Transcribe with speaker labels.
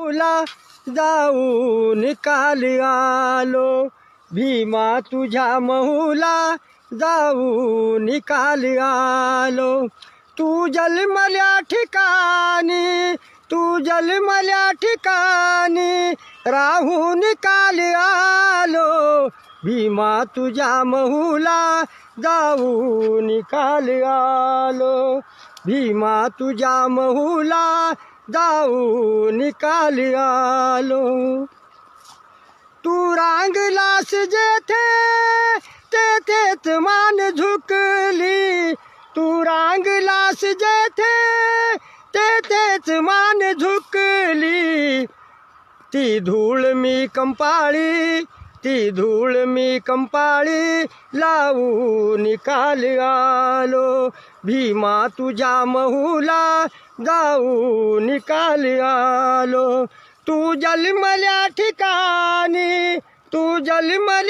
Speaker 1: तुला जाऊ निकाल आलो, भीमा तुझ्या महूला जाऊ निकाल आलो. तू जन्मल्या ठिकाणी, तू जन्मल्या ठिकाणी राहून निकाल आलो, भीमा तुझ्या महूला जाऊ निकाल आलो, भीमा तुझ्या महूला जाऊ निकाल आलो. तू रांगलास जेथे तेथेच मान झुकली, तू रांगलास जेथे तेथेच मान झुकली. ती धूळ मी कंपाळी, ती धूळ मी कंपाळी लावू निकाल आलो, भीमा तुझ्या महूला जाऊ निकाल आलो. तू जन्मल्या ठिकाणी, तू जन्मल्या